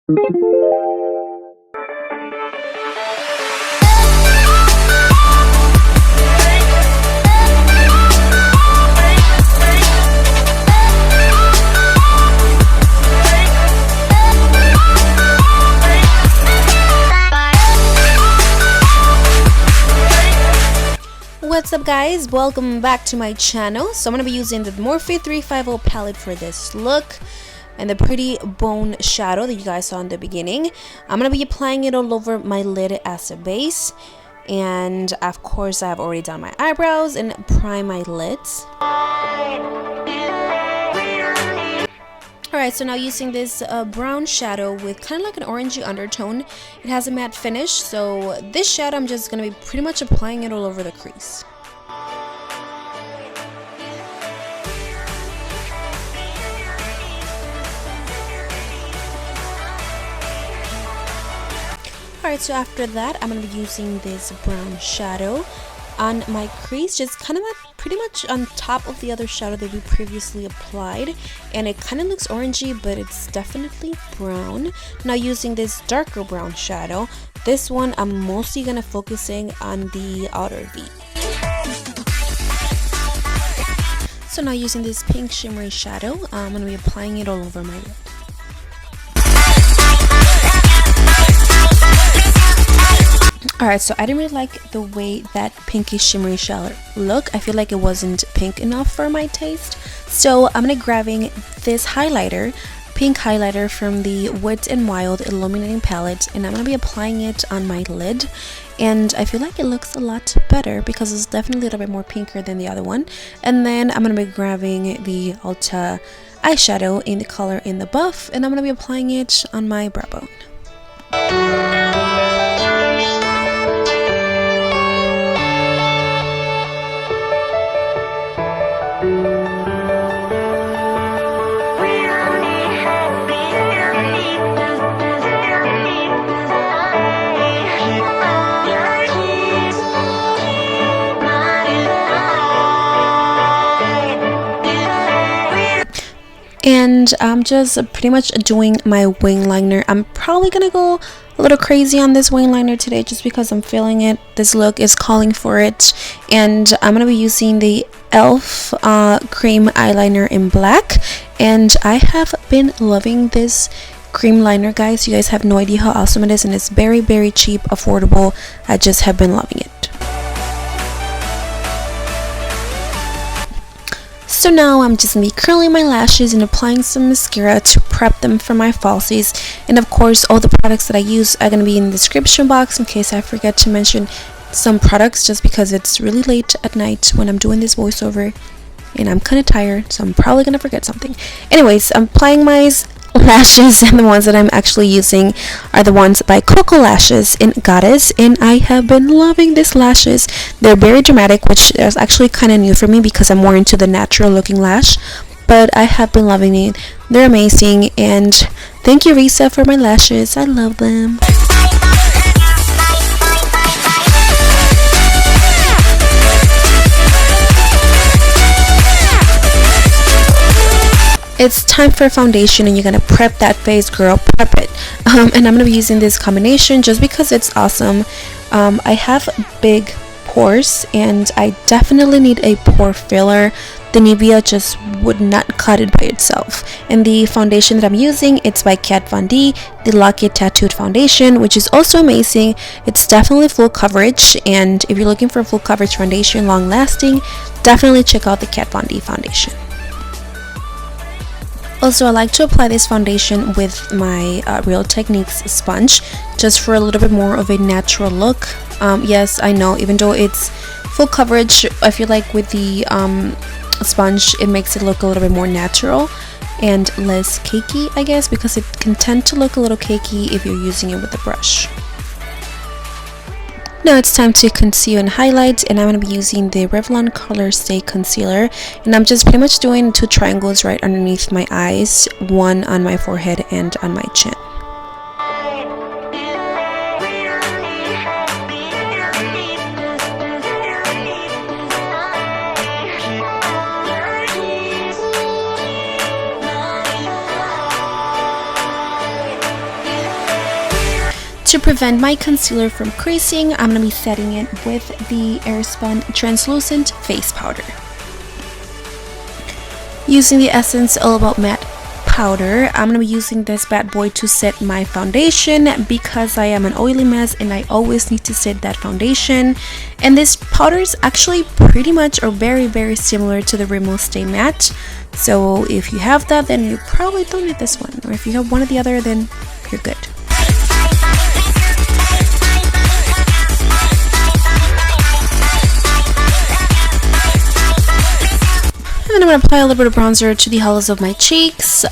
What's up guys, welcome back to my channel. So I'm going to be using the Morphe 350 palette for this look and the pretty bone shadow that you guys saw in the beginning. I'm going to be applying it all over my lid as a base, and of course I've already done my eyebrows and prime my lids. Alright, so now using this brown shadow with kind of like an orangey undertone. It has a matte finish, so this shadow I'm just going to be pretty much applying it all over the crease. Alright, so after that I'm going to be using this brown shadow on my crease, just kind of like pretty much on top of the other shadow that we previously applied, and it kind of looks orangey but it's definitely brown. Now using this darker brown shadow, this one I'm mostly gonna focusing on the outer V. So now using this pink shimmery shadow, I'm gonna be applying it all over my lid. Alright, so I didn't really like the way that pinky shimmery shadow looked. I feel like it wasn't pink enough for my taste. So I'm going to be grabbing this highlighter, pink highlighter from the Wet n Wild Illuminating palette, and I'm going to be applying it on my lid. And I feel like it looks a lot better because it's definitely a little bit more pinker than the other one. And then I'm going to be grabbing the Ulta eyeshadow in the color in the buff, and I'm going to be applying it on my brow bone. And I'm just pretty much doing my wing liner. I'm probably gonna go a little crazy on this wing liner today just because I'm feeling it. This look is calling for it, and I'm gonna be using the E.L.F cream eyeliner in black, and I have been loving this cream liner, guys. You guys have no idea how awesome it is, and it's very, very cheap, affordable. I just have been loving it. So now I'm just going to be curling my lashes and applying some mascara to prep them for my falsies. And of course, all the products that I use are going to be in the description box in case I forget to mention some products, just because it's really late at night when I'm doing this voiceover and I'm kind of tired, so I'm probably going to forget something. Anyways, I'm applying my lashes, and the ones that I'm actually using are the ones by Koko lashes in Goddess, and I have been loving these lashes. They're very dramatic, which is actually kind of new for me because I'm more into the natural looking lash, but I have been loving it. They're amazing, and thank you Risa for my lashes. I love them. It's time for foundation, and you're gonna prep that face, girl. Prep it. And I'm gonna be using this combination just because it's awesome. I have big pores, and I definitely need a pore filler. The Nivea just would not cut it by itself. And the foundation that I'm using, it's by Kat Von D, the Lock-It Tattooed Foundation, which is also amazing. It's definitely full coverage, and if you're looking for a full coverage foundation, long lasting, definitely check out the Kat Von D foundation. Also, I like to apply this foundation with my Real Techniques sponge, just for a little bit more of a natural look. Yes, I know, even though it's full coverage, I feel like with the sponge it makes it look a little bit more natural and less cakey, I guess, because it can tend to look a little cakey if you're using it with a brush. Now it's time to conceal and highlight, and I'm going to be using the Revlon Colorstay Concealer, and I'm just pretty much doing 2 triangles right underneath my eyes, one on my forehead and on my chin. To prevent my concealer from creasing, I'm going to be setting it with the Airspun translucent face powder. Using the Essence All About Matte powder, I'm going to be using this bad boy to set my foundation because I am an oily mess and I always need to set that foundation. And this powder is actually pretty much or very similar to the Rimmel Stay Matte. So if you have that, then you probably don't need this one. Or if you have one or the other, then you're good. And then I'm going to apply a little bit of bronzer to the hollows of my cheeks,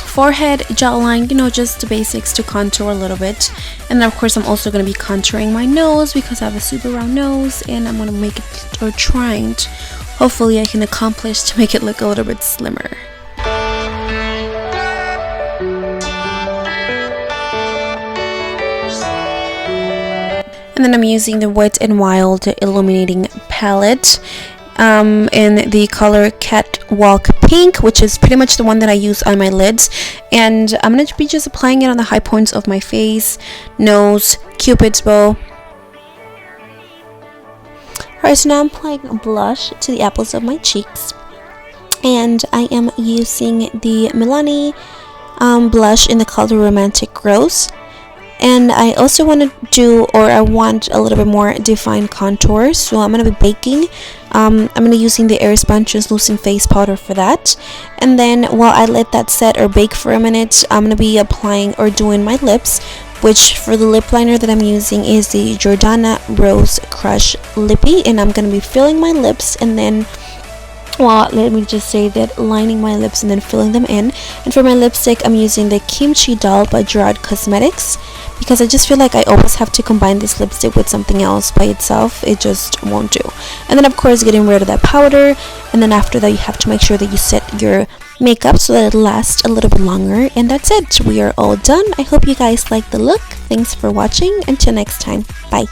forehead, jawline, you know, just the basics to contour a little bit. And then of course I'm also going to be contouring my nose because I have a super round nose, and I'm going to make it, or trying to, hopefully I can accomplish to make it look a little bit slimmer. And then I'm using the Wet n Wild Illuminating palette in the color Catwalk Pink, which is pretty much the one that I use on my lids. And I'm going to be just applying it on the high points of my face, nose, cupid's bow. Alright, so now I'm applying a blush to the apples of my cheeks. And I am using the Milani blush in the color Romantic Rose. And I also want to do, or I want a little bit more defined contour, so I'm going to be baking. I'm going to be using the Airspun translucent face powder for that. And then while I let that set or bake for a minute, I'm going to be applying or doing my lips, which for the lip liner that I'm using is the Jordana Rose Crush Lippy. And I'm going to be filling my lips, and then, well, let me just say that, lining my lips and then filling them in. And for my lipstick, I'm using the Kimchi Doll by Gerard Cosmetics, because I just feel like I always have to combine this lipstick with something else by itself. It just won't do. And then of course getting rid of that powder, and then after that you have to make sure that you set your makeup so that it lasts a little bit longer. And that's it, we are all done. I hope you guys like the look. Thanks for watching. Until next time, bye.